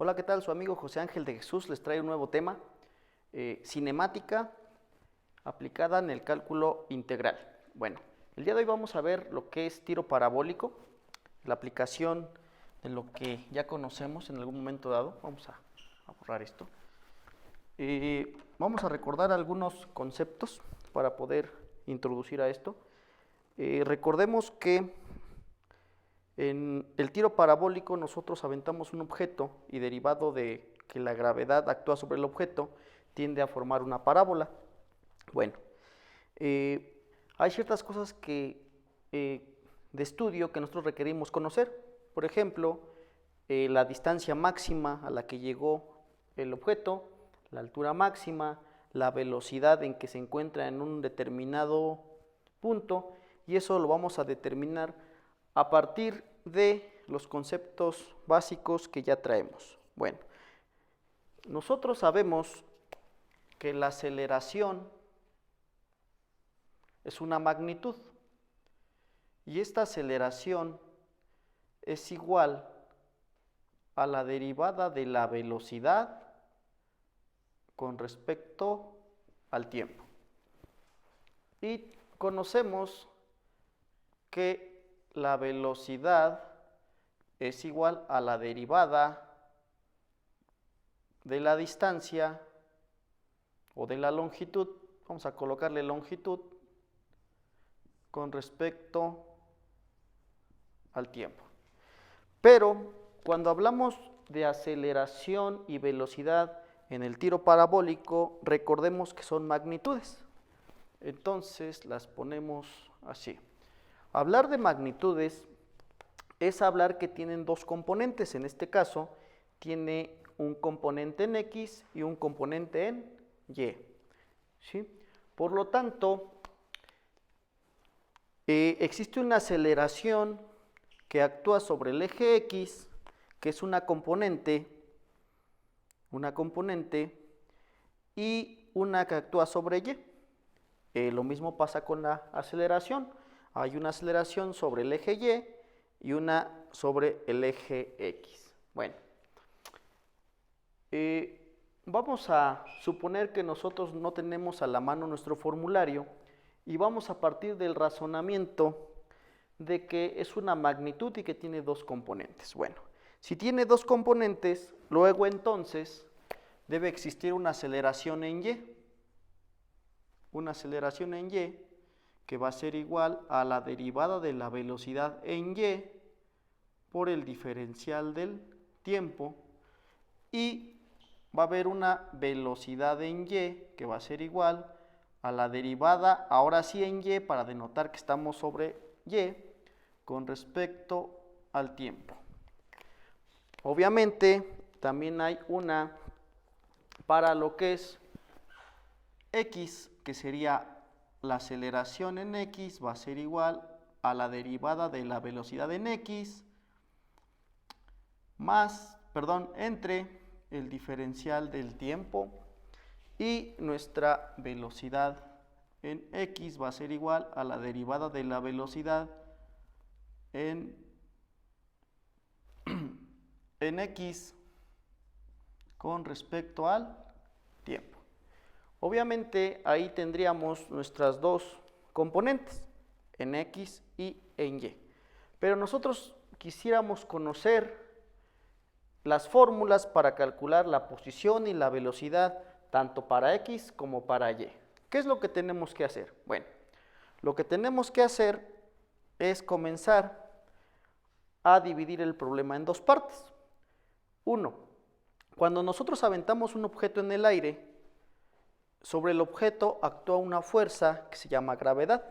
Hola, ¿qué tal? Su amigo José Ángel de Jesús les trae un nuevo tema, cinemática aplicada en el cálculo integral. Bueno, el día de hoy vamos a ver lo que es tiro parabólico, la aplicación de lo que ya conocemos en algún momento dado. Vamos a borrar esto. Vamos a recordar algunos conceptos para poder introducir a esto. Recordemos que en el tiro parabólico nosotros aventamos un objeto y derivado de que la gravedad actúa sobre el objeto, tiende a formar una parábola. Bueno, hay ciertas cosas de estudio que nosotros requerimos conocer. Por ejemplo, la distancia máxima a la que llegó el objeto, la altura máxima, la velocidad en que se encuentra en un determinado punto, y eso lo vamos a determinar a partir de los conceptos básicos que ya traemos. Bueno, nosotros sabemos que la aceleración es una magnitud y esta aceleración es igual a la derivada de la velocidad con respecto al tiempo. Y conocemos que la velocidad es igual a la derivada de la distancia o de la longitud, vamos a colocarle longitud, con respecto al tiempo. Pero cuando hablamos de aceleración y velocidad en el tiro parabólico, recordemos que son magnitudes. Entonces las ponemos así. Hablar de magnitudes es hablar que tienen dos componentes. En este caso, tiene un componente en X y un componente en Y. ¿Sí? Por lo tanto, existe una aceleración que actúa sobre el eje X, que es una componente, y una que actúa sobre Y. Lo mismo pasa con la aceleración. Hay una aceleración sobre el eje Y una sobre el eje X. Bueno, vamos a suponer que nosotros no tenemos a la mano nuestro formulario y vamos a partir del razonamiento de que es una magnitud y que tiene dos componentes. Bueno, si tiene dos componentes, luego entonces debe existir una aceleración en Y. Una aceleración en Y que va a ser igual a la derivada de la velocidad en Y por el diferencial del tiempo, y va a haber una velocidad en Y que va a ser igual a la derivada, ahora sí en Y, para denotar que estamos sobre Y, con respecto al tiempo. Obviamente también hay una para lo que es X, que sería la aceleración en X va a ser igual a la derivada de la velocidad en X entre el diferencial del tiempo, y nuestra velocidad en X va a ser igual a la derivada de la velocidad en X con respecto al tiempo. Obviamente ahí tendríamos nuestras dos componentes, en X y en Y. Pero nosotros quisiéramos conocer las fórmulas para calcular la posición y la velocidad tanto para X como para Y. ¿Qué es lo que tenemos que hacer? Bueno, lo que tenemos que hacer es comenzar a dividir el problema en dos partes. Uno, cuando nosotros aventamos un objeto en el aire, sobre el objeto actúa una fuerza que se llama gravedad,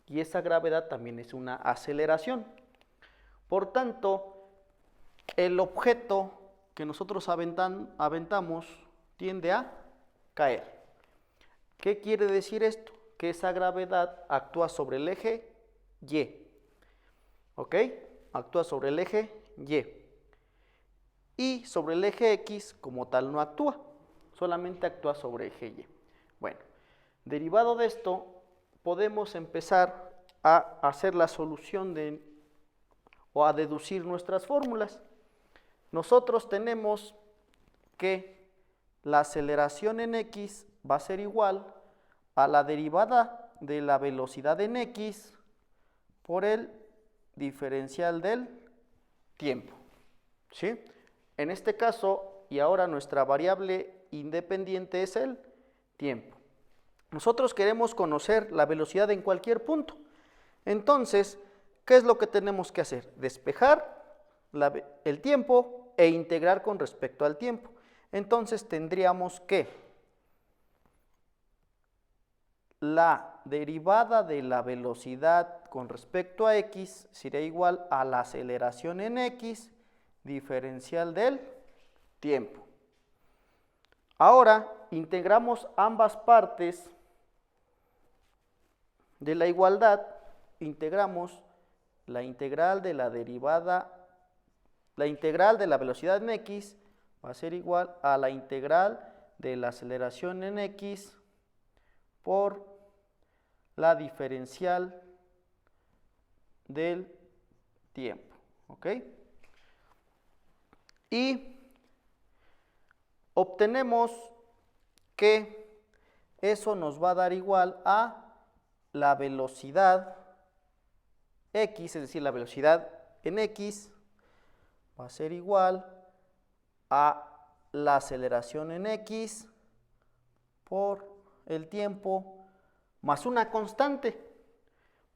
y esa gravedad también es una aceleración. Por tanto, el objeto que nosotros aventamos tiende a caer. ¿Qué quiere decir esto? Que esa gravedad actúa sobre el eje Y. ¿Ok? Actúa sobre el eje Y. Y sobre el eje X como tal no actúa, solamente actúa sobre eje Y. Bueno, derivado de esto, podemos empezar a hacer la solución o a deducir nuestras fórmulas. Nosotros tenemos que la aceleración en x va a ser igual a la derivada de la velocidad en x por el diferencial del tiempo, ¿sí? En este caso, y ahora nuestra variable independiente es el tiempo. Nosotros queremos conocer la velocidad en cualquier punto. Entonces, ¿qué es lo que tenemos que hacer? Despejar el tiempo e integrar con respecto al tiempo. Entonces tendríamos que la derivada de la velocidad con respecto a x sería igual a la aceleración en x diferencial del tiempo. Ahora integramos ambas partes de la igualdad, integramos la integral de la derivada, la integral de la velocidad en x va a ser igual a la integral de la aceleración en x por la diferencial del tiempo, ¿ok? Y obtenemos que eso nos va a dar igual a la velocidad x, es decir, la velocidad en x va a ser igual a la aceleración en x por el tiempo más una constante.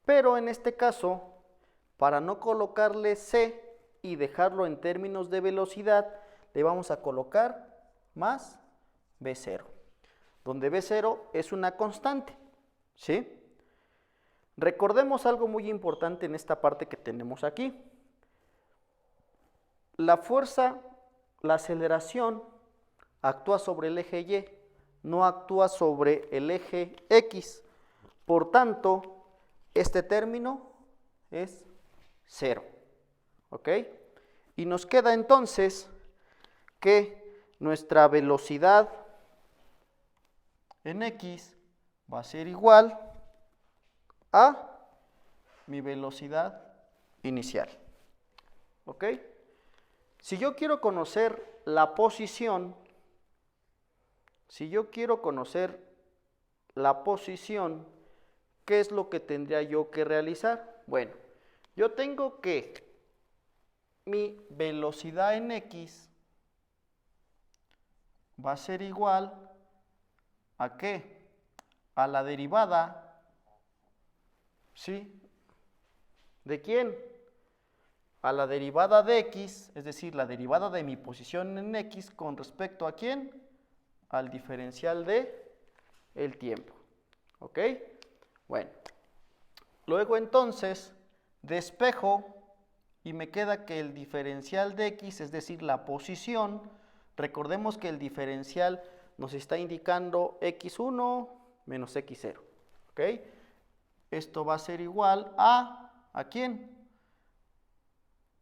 Pero en este caso, para no colocarle c y dejarlo en términos de velocidad, le vamos a colocar más v0, donde v0 es una constante, ¿sí? Recordemos algo muy importante en esta parte que tenemos aquí. La fuerza, la aceleración, actúa sobre el eje Y, no actúa sobre el eje X. Por tanto, este término es 0, ¿ok? Y nos queda entonces que nuestra velocidad en X va a ser igual a mi velocidad inicial, ¿ok? Si yo quiero conocer la posición, ¿qué es lo que tendría yo que realizar? Bueno, yo tengo que mi velocidad en X va a ser igual ¿a qué? A la derivada, ¿sí? ¿De quién? A la derivada de x, es decir, la derivada de mi posición en x con respecto a quién? Al diferencial de el tiempo, ¿ok? Bueno, luego entonces despejo y me queda que el diferencial de x, es decir, la posición, recordemos que el diferencial nos está indicando x1 menos x0, ¿ok? Esto va a ser igual ¿a quién?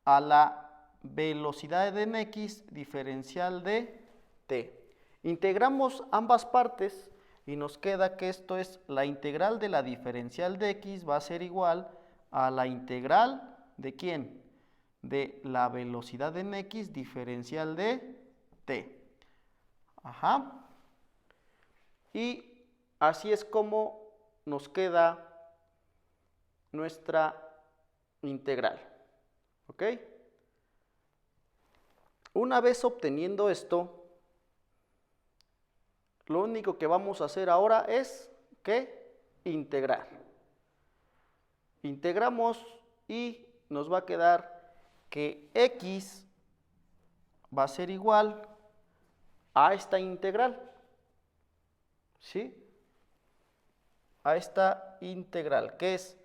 A la velocidad en x diferencial de t. Integramos ambas partes y nos queda que esto es la integral de la diferencial de x va a ser igual a la integral ¿de quién? De la velocidad en x diferencial de t. Ajá. Y así es como nos queda nuestra integral, ¿ok? Una vez obteniendo esto, lo único que vamos a hacer ahora es ¿qué? Integrar. Integramos y nos va a quedar que x va a ser igual a esta integral, ¿sí? A esta integral, que es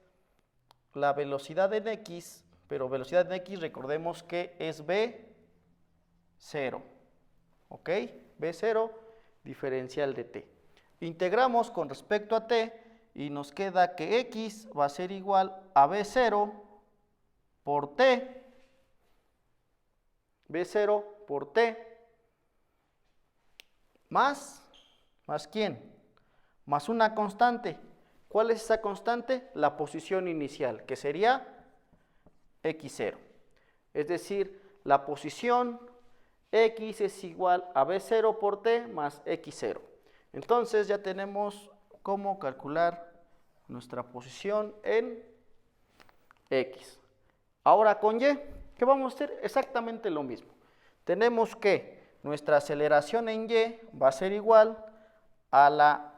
la velocidad en x, pero velocidad en x recordemos que es v0, ¿ok? v0 diferencial de t. Integramos con respecto a t y nos queda que x va a ser igual a v0 por t, v0 por t, más ¿quién? Más una constante. ¿Cuál es esa constante? La posición inicial, que sería x0. Es decir, la posición x es igual a b0 por t más x0. Entonces ya tenemos cómo calcular nuestra posición en x. Ahora con y, ¿qué vamos a hacer? Exactamente lo mismo. Tenemos que nuestra aceleración en y va a ser igual a la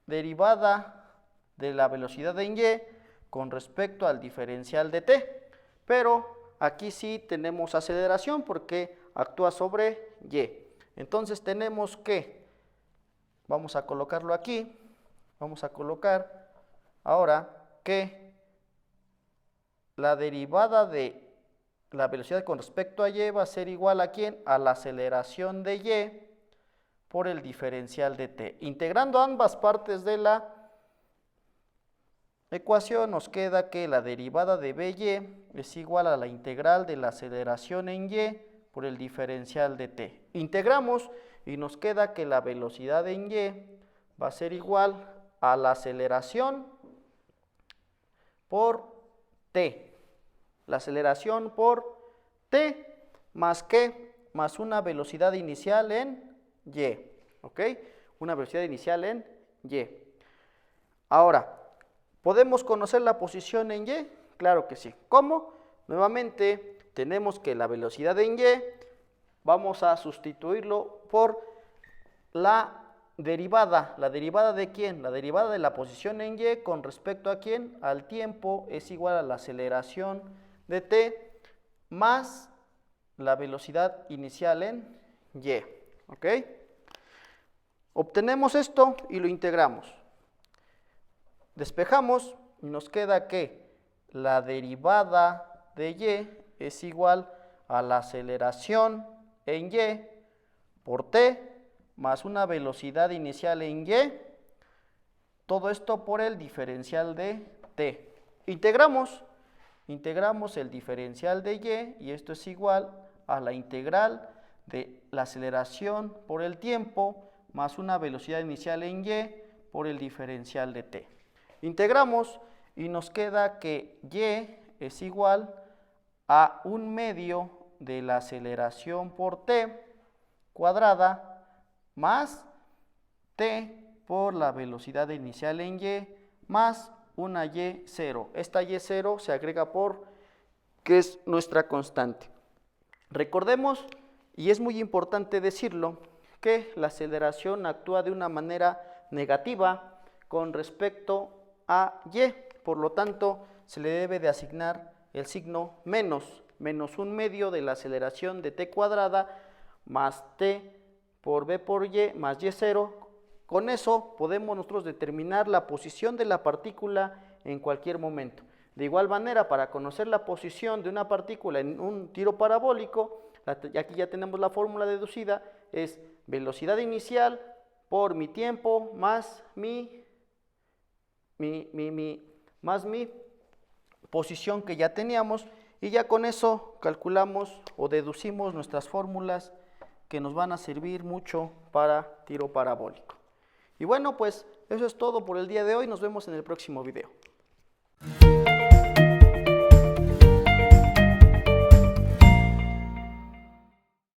derivada de la velocidad en y con respecto al diferencial de t. Pero aquí sí tenemos aceleración porque actúa sobre y. Entonces tenemos que, vamos a colocarlo aquí, vamos a colocar ahora que la derivada de la velocidad con respecto a y va a ser igual a ¿quién? A la aceleración de y por el diferencial de t. Integrando ambas partes de la ecuación nos queda que la derivada de by es igual a la integral de la aceleración en y por el diferencial de t. Integramos y nos queda que la velocidad en y va a ser igual a la aceleración por t. La aceleración por t más ¿qué? Más una velocidad inicial en y. ¿Ok? Una velocidad inicial en y. Ahora, ¿podemos conocer la posición en y? Claro que sí. ¿Cómo? Nuevamente tenemos que la velocidad en y vamos a sustituirlo por la derivada. ¿La derivada de quién? La derivada de la posición en y con respecto a quién? Al tiempo es igual a la aceleración de t más la velocidad inicial en y. ¿Ok? Obtenemos esto y lo integramos. Despejamos y nos queda que la derivada de y es igual a la aceleración en y por t más una velocidad inicial en y, todo esto por el diferencial de t. Integramos el diferencial de y esto es igual a la integral de la aceleración por el tiempo más una velocidad inicial en y por el diferencial de t. Integramos y nos queda que y es igual a 1/2 de la aceleración por t cuadrada más t por la velocidad inicial en y más una y0. Esta y0 se agrega por que es nuestra constante. Recordemos, y es muy importante decirlo, que la aceleración actúa de una manera negativa con respecto a y, por lo tanto se le debe de asignar el signo menos 1/2 de la aceleración de t cuadrada más t por b por y más y0. Con eso podemos nosotros determinar la posición de la partícula en cualquier momento. De igual manera, para conocer la posición de una partícula en un tiro parabólico, aquí ya tenemos la fórmula deducida, es velocidad inicial por mi tiempo más mi posición que ya teníamos, y ya con eso calculamos o deducimos nuestras fórmulas que nos van a servir mucho para tiro parabólico. Y bueno, pues eso es todo por el día de hoy. Nos vemos en el próximo video.